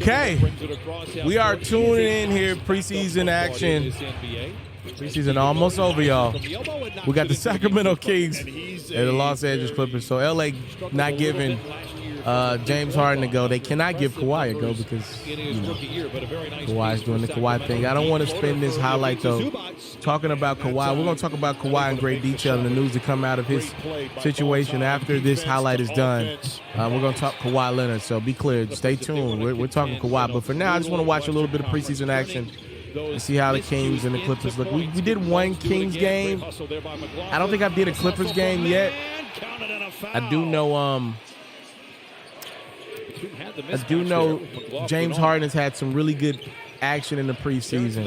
Okay, we are tuning in here, preseason action. Preseason almost over, y'all. We got the Sacramento Kings and the Los Angeles Clippers. So LA not giving James Harden a go. They cannot give Kawhi a go because, you know, Kawhi's doing the Kawhi thing. I don't want to spend this highlight, though, talking about Kawhi. We're going to talk about Kawhi in great detail in the news to come out of his situation after this highlight is done. We're going to talk Kawhi Leonard, so be clear. Stay tuned. We're talking Kawhi. But for now, I just want to watch a little bit of preseason action and see how the Kings and the Clippers look. We did one Kings game. I don't think I did a Clippers game yet. I do know James Harden has had some really good action in the preseason.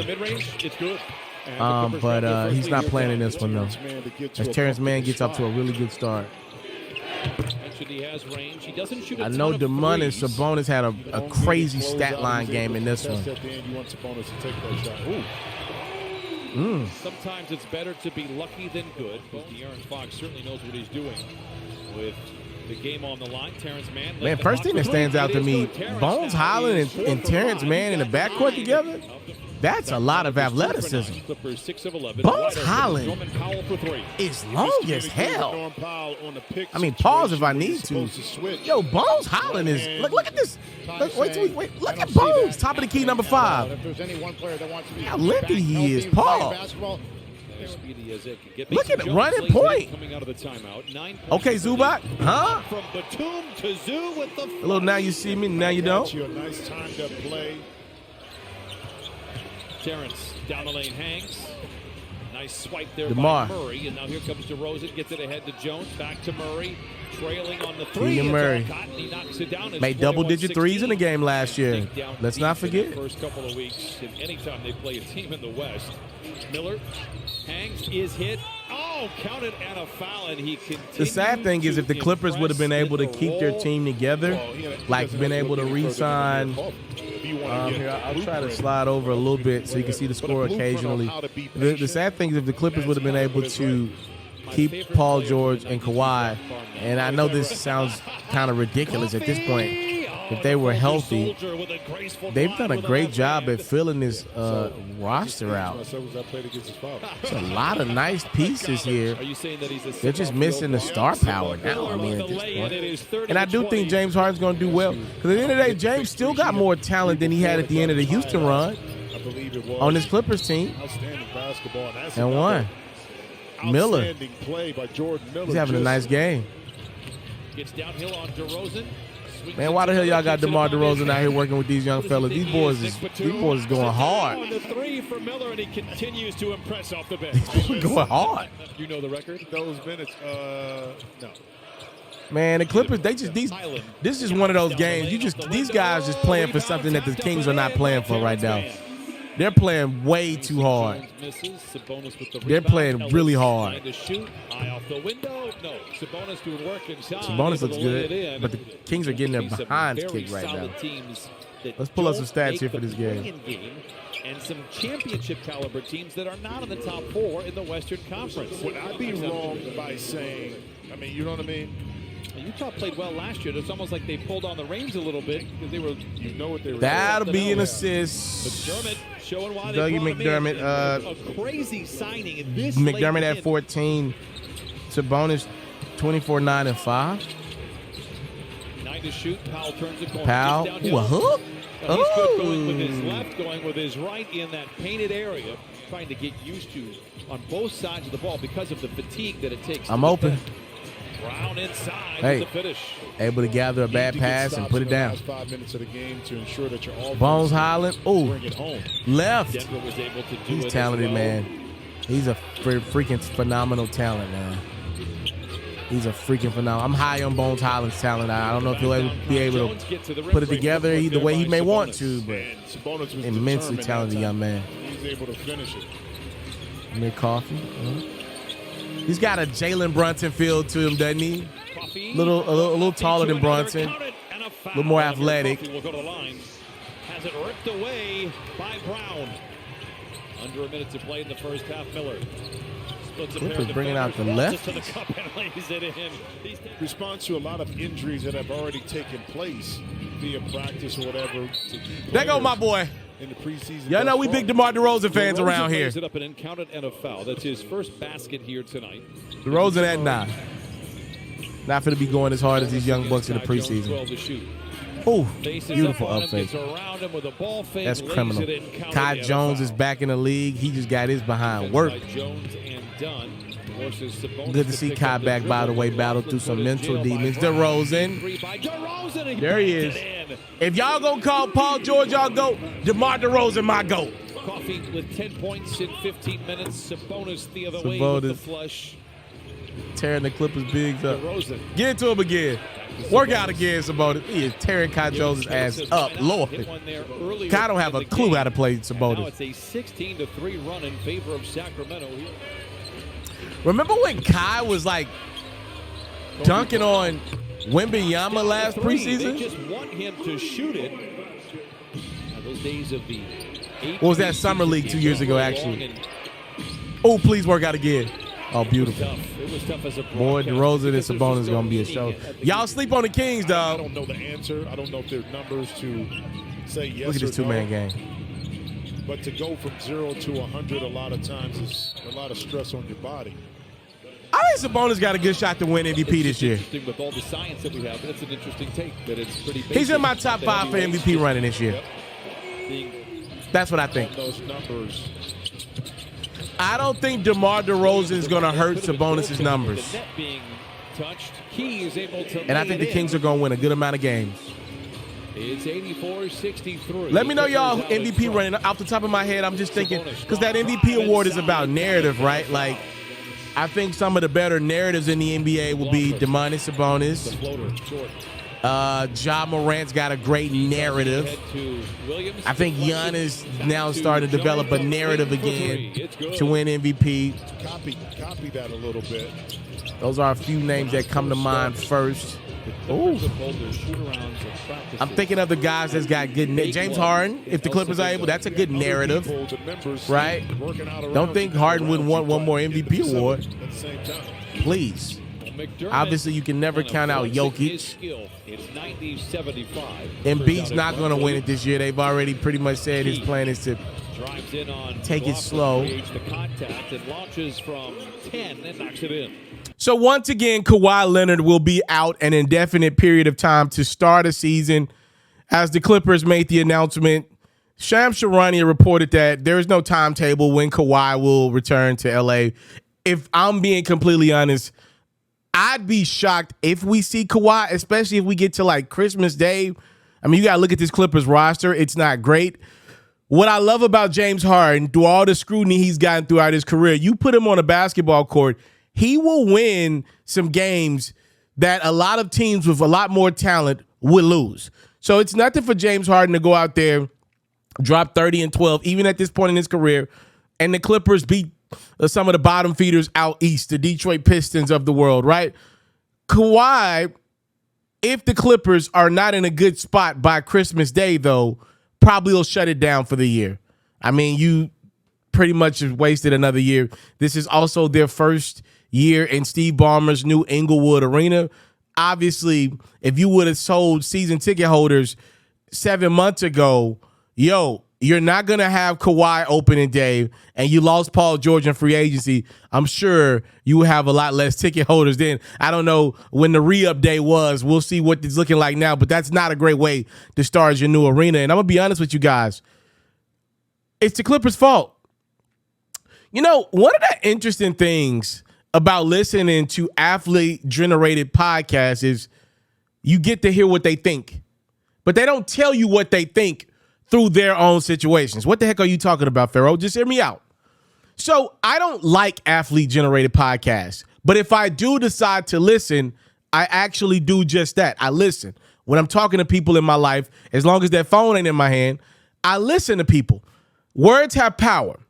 But he's not playing in this one, though. As Terrence Mann gets up to a really good start. I know DeMond and Sabonis had a crazy stat line game in this one. Sometimes it's better to be lucky than good, because De'Aaron Fox certainly knows what he's doing with the game on the line. Terrence Mann. Man, first thing that stands out to me, Bones Highland and Terrence Mann in the backcourt together, that's a lot of athleticism. Bones Highland is long as hell. I mean, pause if I need to. Yo, Bones Highland is, look at this. Wait, look at Bones, top of the key, number 5. How lengthy he is, pause. Look at it, running point. Okay, Zubac, huh? A little now you see me, now you don't. Terrence down the lane hangs. Nice swipe there DeMar. by Murray. And now here comes DeRozan. Gets it ahead to Jones. Back to Murray. Trailing on the 3. Keegan Murray made double-digit threes in the game last year. Let's not forget. First couple of weeks, and anytime they play a team in the West. Miller hangs, is hit. Oh, counted and a foul, and he continues. The sad thing is, if the Clippers would have been able to keep their team together, like been able to re-sign. Here, I'll try to slide over a little bit so you can see the score occasionally. The sad thing is, if the Clippers would have been able to keep Paul George and Kawhi, and I know this sounds kind of ridiculous at this point, if they were healthy, they've done a great job at filling this roster out. There's a lot of nice pieces here. They're just missing the star power now, I mean, at this point. And I do think James Harden's going to do well. Because at the end of the day, James still got more talent than he had at the end of the Houston run on this Clippers team. And won. Miller. He's having a nice game. Gets downhill on DeRozan. Man, why the hell y'all got DeMar DeRozan out here working with these young fellas? These boys is going hard. On the 3 for Miller, and he continues to impress off the bench. Going hard. You know the record? Those minutes, no. Man, the Clippers, this is just one of those games. These guys just playing for something that the Kings are not playing for right now. They're playing way too hard. They're playing really hard. Sabonis looks good, but the Kings are getting their behinds kicked right now. Let's pull up some stats here for this game. And some championship caliber teams that are not in the top 4 in the Western Conference. Would I be wrong by saying, I mean, you know what I mean? Utah played well last year. It's almost like they pulled on the reins a little bit because they were, you know what they were. That'll be an assist. McDermott showing why Dougie McDermott. A crazy signing in this. McDermott at 14. Sabonis 24, 9, and 5. 9 to shoot. Powell turns the corner. Powell. Ooh, a hook. He's good going with his left, going with his right in that painted area, trying to get used to on both sides of the ball because of the fatigue that it takes. I'm open. Brown inside hey, with the finish. Able to gather a bad pass and put it down. 5 minutes of the game to ensure that you're Bones Highland. Ooh, left. Denver was able to do He's it talented, as well. man. He's a freaking phenomenal talent, man. He's a freaking phenomenal. I'm high on Bones Highland's talent. I don't know if he'll ever be able to put it together the way he may want to, but immensely talented young man. He's able to finish it. Amir Coffey. He's got a Jalen Brunson feel to him, doesn't he? A little taller than Brunson. A little more athletic. Will go to the line. Has it ripped away by Brown. Under a minute to play in the first half. Miller Clippers bringing out the left. Responds to a lot of injuries that have already taken place via practice or whatever. There go my boy. In the preseason. Y'all know we big DeMar DeRozan fans around here. It up and counted and a foul. That's his first basket here tonight. DeRozan at 9. Not going to be going as hard as these young bucks in the preseason. Oh, beautiful up fake. That's criminal. Kai Jones is back in the league. He just got his behind work. Good to see Kai back, by the way, battle through some mental demons. DeRozan. There he is. If y'all gonna call Paul George, y'all go. DeMar DeRozan, my GOAT. Coffee with 10 points in 15 minutes. Sabonis the other way with the flush. Tearing the Clippers' bigs up. Get into him again. Work out again, Sabonis. He is tearing Kai Jones' ass up. Lord. Kai don't have a clue how to play Sabonis. Now it's a 16-3 run in favor of Sacramento here. Remember when Kai was like dunking on Wembanyama last preseason? They just want him to shoot it. Now, those days of the what was that summer league 2 years ago, actually? Oh, please work out again. Oh, beautiful. It was tough as a boy, DeRozan and Sabonis is going to be a show. Y'all sleep on the Kings, dog. I don't know the answer. I don't know if there are numbers to say yes or no. Look at this two-man game. But to go from 0 to 100 a lot of times is a lot of stress on your body. I think Sabonis got a good shot to win MVP this year. With all the science that we have, that's an interesting take. That it's pretty basic. He's in my top 5 for MVP running this year. That's what I think. Those numbers. I don't think DeMar DeRozan is going to hurt Sabonis' numbers. And I think the Kings are going to win a good amount of games. It's 84-63. Let me know y'all MVP running. Off the top of my head, I'm just thinking, because that MVP award is about narrative, right? Like, I think some of the better narratives in the NBA will be Domantas Sabonis. Ja Morant's got a great narrative. I think Giannis now starting to develop a narrative again to win MVP. Copy that a little bit. Those are a few names that come to mind first. Ooh. I'm thinking of the guys that's got good James Harden, if the Clippers are able, that's a good narrative, right? Don't think Harden wouldn't want one more MVP award. Please. Obviously, you can never count out Jokic. Embiid's not going to win it this year. They've already pretty much said his plan is to take it slow. So once again, Kawhi Leonard will be out an indefinite period of time to start a season. As the Clippers made the announcement, Shams Charania reported that there is no timetable when Kawhi will return to LA. If I'm being completely honest, I'd be shocked if we see Kawhi, especially if we get to like Christmas Day. I mean, you got to look at this Clippers roster. It's not great. What I love about James Harden, through all the scrutiny he's gotten throughout his career, you put him on a basketball court, he will win some games that a lot of teams with a lot more talent would lose. So it's nothing for James Harden to go out there, drop 30 and 12, even at this point in his career, and the Clippers beat some of the bottom feeders out east, the Detroit Pistons of the world, right? Kawhi, if the Clippers are not in a good spot by Christmas Day, though, probably will shut it down for the year. I mean, you pretty much have wasted another year. This is also their first year in Steve Ballmer's new Inglewood Arena. Obviously, if you would have sold season ticket holders 7 months ago, you're not going to have Kawhi opening day, and you lost Paul George in free agency. I'm sure you will have a lot less ticket holders then. I don't know when the re-up day was. We'll see what it's looking like now, but that's not a great way to start your new arena. And I'm going to be honest with you guys. It's the Clippers' fault. You know, one of the interesting things about listening to athlete-generated podcasts is you get to hear what they think, but they don't tell you what they think through their own situations. What the heck are you talking about, Ferro? Just hear me out. So I don't like athlete-generated podcasts, but if I do decide to listen, I actually do just that. I listen. When I'm talking to people in my life, as long as their phone ain't in my hand, I listen to people. Words have power.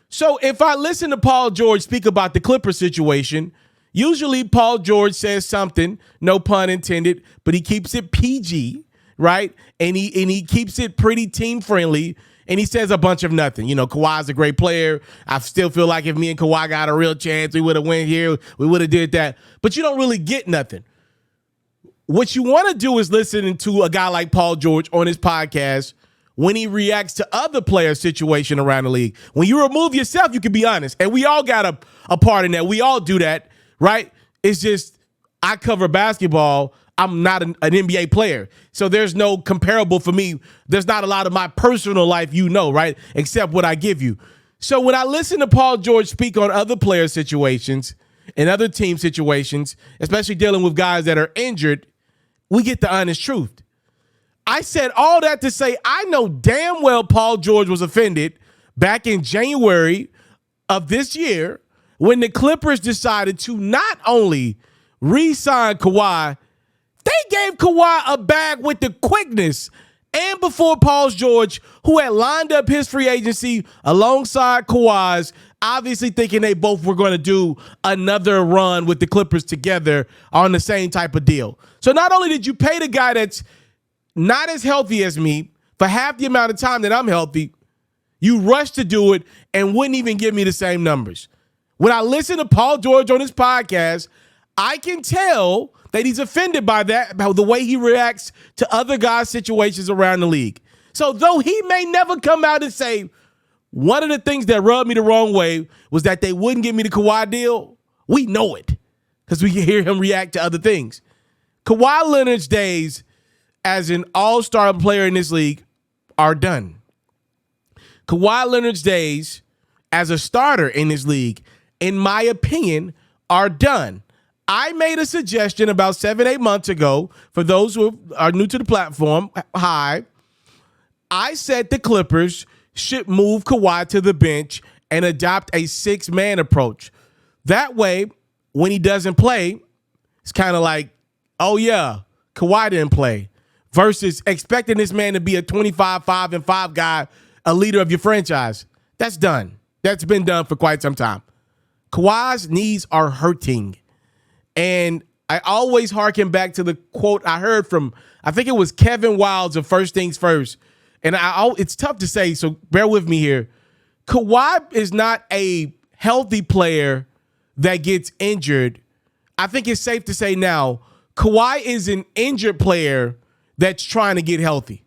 So if I listen to Paul George speak about the Clippers situation, usually Paul George says something, no pun intended, but he keeps it PG, right? And he keeps it pretty team friendly. And he says a bunch of nothing. Kawhi's a great player. I still feel like if me and Kawhi got a real chance, we would have went here. We would have did that. But you don't really get nothing. What you want to do is listen to a guy like Paul George on his podcast when he reacts to other players' situation around the league. When you remove yourself, you can be honest. And we all got a part in that. We all do that, right? It's just I cover basketball. I'm not an NBA player. So there's no comparable for me. There's not a lot of my personal life, right? Except what I give you. So when I listen to Paul George speak on other player situations and other team situations, especially dealing with guys that are injured, we get the honest truth. I said all that to say I know damn well Paul George was offended back in January of this year when the Clippers decided to not only re-sign Kawhi, they gave Kawhi a bag with the quickness. And before Paul George, who had lined up his free agency alongside Kawhi's, obviously thinking they both were going to do another run with the Clippers together on the same type of deal. So not only did you pay the guy that's not as healthy as me for half the amount of time that I'm healthy, you rushed to do it and wouldn't even give me the same numbers. When I listen to Paul George on his podcast, I can tell that he's offended by that, by the way he reacts to other guys' situations around the league. So though he may never come out and say, one of the things that rubbed me the wrong way was that they wouldn't give me the Kawhi deal, we know it because we can hear him react to other things. Kawhi Leonard's days as an all-star player in this league are done. Kawhi Leonard's days as a starter in this league, in my opinion, are done. I made a suggestion about 7-8 months ago for those who are new to the platform. Hi. I said the Clippers should move Kawhi to the bench and adopt a 6-man approach. That way, when he doesn't play, it's kind of like, oh yeah, Kawhi didn't play, versus expecting this man to be a 25-5-5 guy, a leader of your franchise. That's done. That's been done for quite some time. Kawhi's knees are hurting. And I always harken back to the quote I heard from, I think it was Kevin Wildes of First Things First. And it's tough to say, so bear with me here. Kawhi is not a healthy player that gets injured. I think it's safe to say now, Kawhi is an injured player that's trying to get healthy.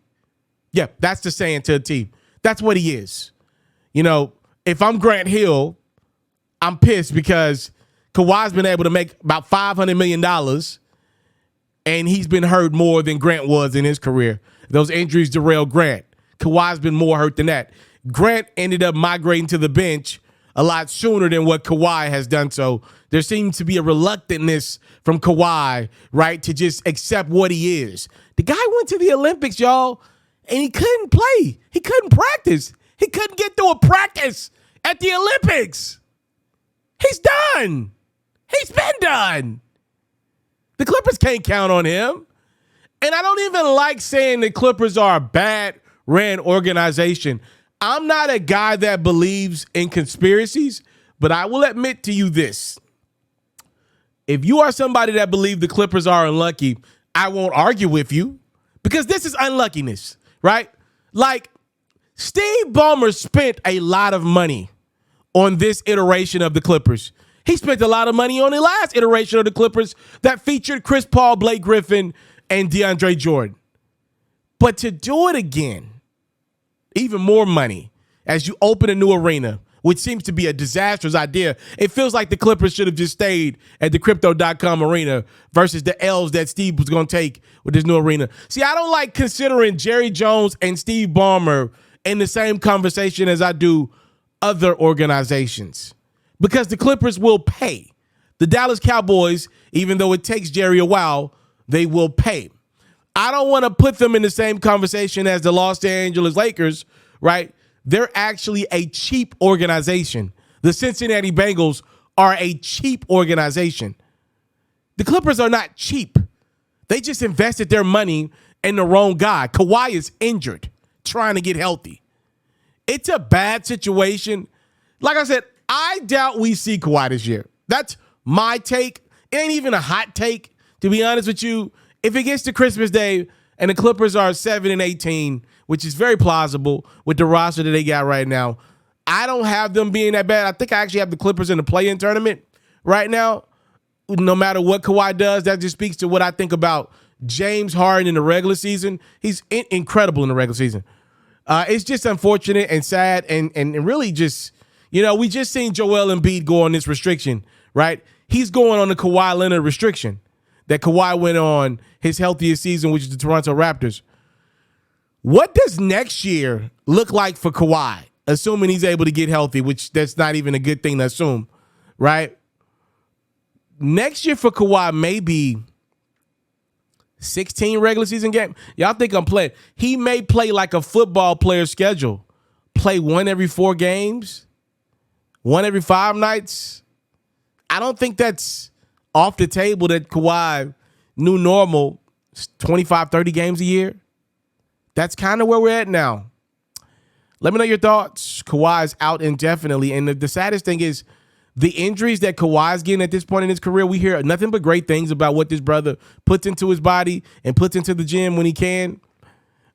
Yeah, that's the saying to the team. That's what he is. If I'm Grant Hill, I'm pissed because Kawhi's been able to make about $500 million, and he's been hurt more than Grant was in his career. Those injuries derailed Grant. Kawhi's been more hurt than that. Grant ended up migrating to the bench a lot sooner than what Kawhi has done. So there seems to be a reluctantness from Kawhi, right, to just accept what he is. The guy went to the Olympics, y'all, and he couldn't play. He couldn't practice. He couldn't get through a practice at the Olympics. He's done. He's been done. The Clippers can't count on him. And I don't even like saying the Clippers are a bad ran organization. I'm not a guy that believes in conspiracies, but I will admit to you this. If you are somebody that believes the Clippers are unlucky, I won't argue with you because this is unluckiness, right? Like, Steve Ballmer spent a lot of money on this iteration of the Clippers. He spent a lot of money on the last iteration of the Clippers that featured Chris Paul, Blake Griffin, and DeAndre Jordan. But to do it again, even more money, as you open a new arena, which seems to be a disastrous idea. It feels like the Clippers should have just stayed at the Crypto.com arena versus the L's that Steve was going to take with this new arena. See, I don't like considering Jerry Jones and Steve Ballmer in the same conversation as I do other organizations because the Clippers will pay. The Dallas Cowboys, even though it takes Jerry a while, they will pay. I don't want to put them in the same conversation as the Los Angeles Lakers, right? They're actually a cheap organization. The Cincinnati Bengals are a cheap organization. The Clippers are not cheap. They just invested their money in the wrong guy. Kawhi is injured, trying to get healthy. It's a bad situation. Like I said, I doubt we see Kawhi this year. That's my take. It ain't even a hot take, to be honest with you. If it gets to Christmas Day And the Clippers are 7-18, which is very plausible with the roster that they got right now. I don't have them being that bad. I think I actually have the Clippers in the play-in tournament right now. No matter what Kawhi does, that just speaks to what I think about James Harden in the regular season. He's incredible in the regular season. It's just unfortunate and sad and really just, we just seen Joel Embiid go on this restriction, right? He's going on the Kawhi Leonard restriction that Kawhi went on his healthiest season, which is the Toronto Raptors. What does next year look like for Kawhi, assuming he's able to get healthy, which that's not even a good thing to assume, right? Next year for Kawhi may be 16 regular season games. Y'all think I'm playing. He may play like a football player schedule. Play 1 every 4 games, 1 every 5 nights. I don't think that's off the table that Kawhi, new normal, 25, 30 games a year. That's kind of where we're at now. Let me know your thoughts. Kawhi is out indefinitely. And the saddest thing is the injuries that Kawhi's getting at this point in his career. We hear nothing but great things about what this brother puts into his body and puts into the gym when he can.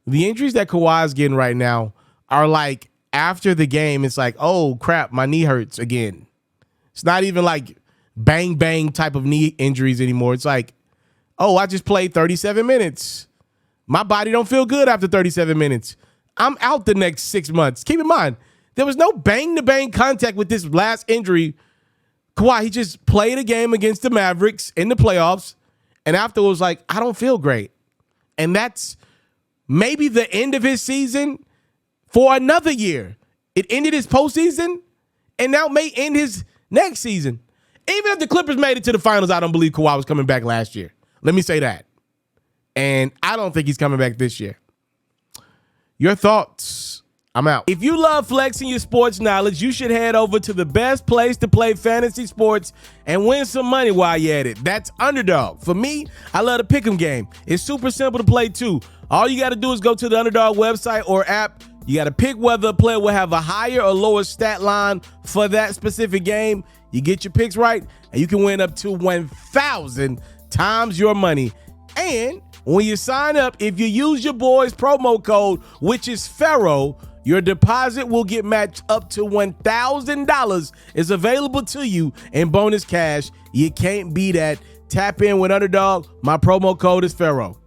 The injuries that Kawhi's getting right now are like after the game, it's like, oh, crap, my knee hurts again. It's not even like bang, bang type of knee injuries anymore. It's like, oh, I just played 37 minutes. My body don't feel good after 37 minutes. I'm out the next 6 months. Keep in mind, there was no bang-to-bang contact with this last injury. Kawhi, he just played a game against the Mavericks in the playoffs, and afterwards, like, I don't feel great. And that's maybe the end of his season for another year. It ended his postseason, and now may end his next season. Even if the Clippers made it to the finals, I don't believe Kawhi was coming back last year. Let me say that. And I don't think he's coming back this year. Your thoughts? I'm out. If you love flexing your sports knowledge, you should head over to the best place to play fantasy sports and win some money while you're at it. That's Underdog. For me, I love the pick'em game. It's super simple to play too. All you got to do is go to the Underdog website or app. You got to pick whether a player will have a higher or lower stat line for that specific game. You get your picks right, and you can win up to 1,000 times your money. And when you sign up, if you use your boy's promo code, which is Ferro, your deposit will get matched up to $1,000 is available to you in bonus cash. You can't beat that. Tap in with Underdog. My promo code is Ferro.